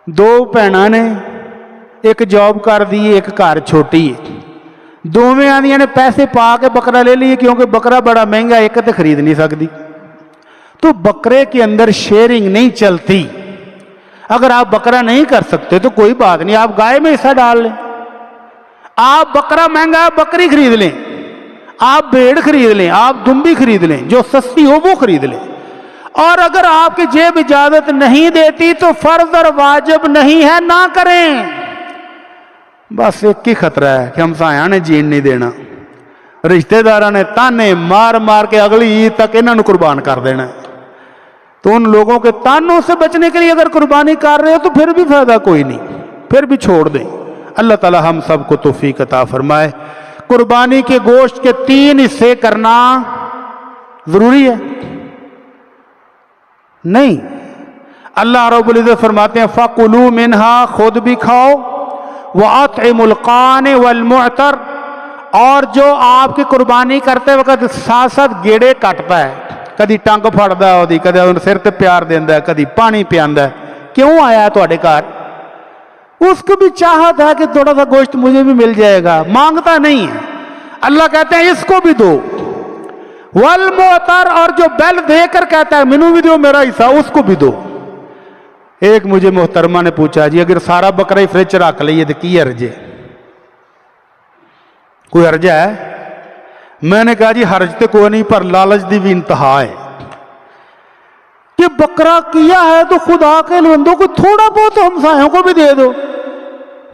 दो भैणां ने, एक जॉब कर दी है, एक घर छोटी है। दोवें आंदियां ने पैसे पा के बकरा ले लिए, क्योंकि बकरा बड़ा महंगा, एक तो खरीद नहीं सकती। तो बकरे के अंदर शेयरिंग नहीं चलती। अगर आप बकरा नहीं कर सकते तो कोई बात नहीं, आप गाय में हिस्सा डाल लें। आप बकरा महंगा, बकरी खरीद लें, आप भेड़ खरीद लें, आप दुम्बी खरीद लें, जो सस्ती हो वो खरीद लें। और अगर आपकी जेब इजाजत नहीं देती तो फर्ज और वाजिब नहीं है, ना करें। बस एक ही खतरा है कि हमसाया ने जीन नहीं देना, रिश्तेदार ने ताने मार मार के अगली ईद तक इन्होंने कुर्बान कर देना। तो उन लोगों के तानों से बचने के लिए अगर कुर्बानी कर रहे हो तो फिर भी फायदा कोई नहीं, फिर भी छोड़ दें। अल्लाह ताला हम सबको तौफीक अता फरमाए। कुर्बानी के गोश्त के 3 हिस्से करना जरूरी है? नहीं। अल्लाह रब्बुल इज्जत फरमाते हैं फकुलू मिनहा, खुद भी खाओ, व अतइमुल कान वल मुअतर, और जो आपकी कुर्बानी करते वक्त साथ साथ गेड़े कटता है, कदी टंग फड़दा है, कदे सिर ते प्यार देंदा है, कदी पानी पियांदा है, क्यों आया ਤੁਹਾਡੇ घर? उसको भी चाहत है कि थोड़ा सा गोश्त मुझे भी मिल जाएगा, मांगता नहीं है। अल्लाह कहते हैं इसको भी दो। वल मुअतर, और जो बैल देकर कहता है मैनू भी दो मेरा हिस्सा, उसको भी दो। एक मुझे मोहतरमा ने पूछा, जी अगर सारा बकरा ही फ्रिज रख लीए तो की हर्ज है? कोई हर्ज है? मैंने कहा जी हर्ज तो कोई नहीं, पर लालच की भी इंतहा है कि बकरा किया है तो खुदा के बंदों को थोड़ा बहुत हमसायों को भी दे दो।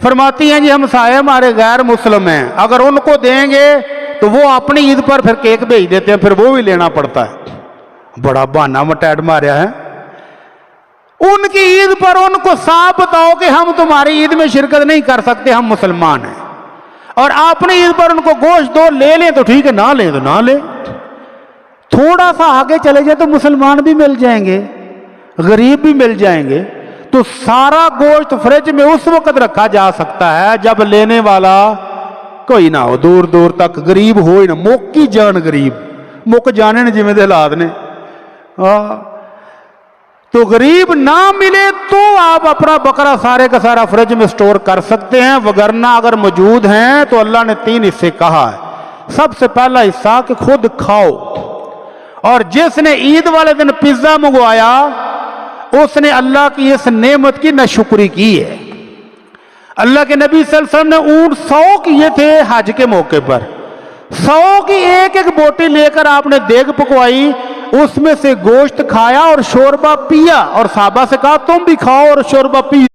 फरमाती हैं जी हमसाए हमारे गैर मुस्लिम हैं, अगर उनको देंगे तो वो अपनी ईद पर फिर केक भेज देते हैं, फिर वो भी लेना पड़ता है। बड़ा बहाना मटैट मारा है। उनकी ईद पर उनको साफ बताओ कि हम तुम्हारी ईद में शिरकत नहीं कर सकते, हम मुसलमान हैं, और अपनी ईद पर उनको गोश्त दो, ले लें तो ठीक है, ना लें तो ना लें। थोड़ा सा आगे चले जाए तो मुसलमान भी मिल जाएंगे, गरीब भी मिल जाएंगे। तो सारा गोश्त फ्रिज में उस वक्त रखा जा सकता है जब लेने वाला कोई ना हो, दूर दूर तक गरीब हो ही ना, मुक्की जान गरीब, मुक जाने ने जिमें दे हालात ने। तो गरीब ना मिले तो आप अपना बकरा सारे का सारा फ्रिज में स्टोर कर सकते हैं, वगरना अगर मौजूद हैं तो अल्लाह ने 3 हिस्से कहा है। सबसे पहला हिस्सा कि खुद खाओ, और जिसने ईद वाले दिन पिज्जा मंगवाया उसने अल्लाह की इस नेमत की नाशुक्री की है। अल्लाह के नबी सल्लल्लाहु अलैहि वसल्लम ने ऊंट 100 किए थे हज के मौके पर, 100 की एक एक बोटी लेकर आपने देग पकवाई, उसमें से गोश्त खाया और शोरबा पिया, और साहबा से कहा तुम भी खाओ और शोरबा पी।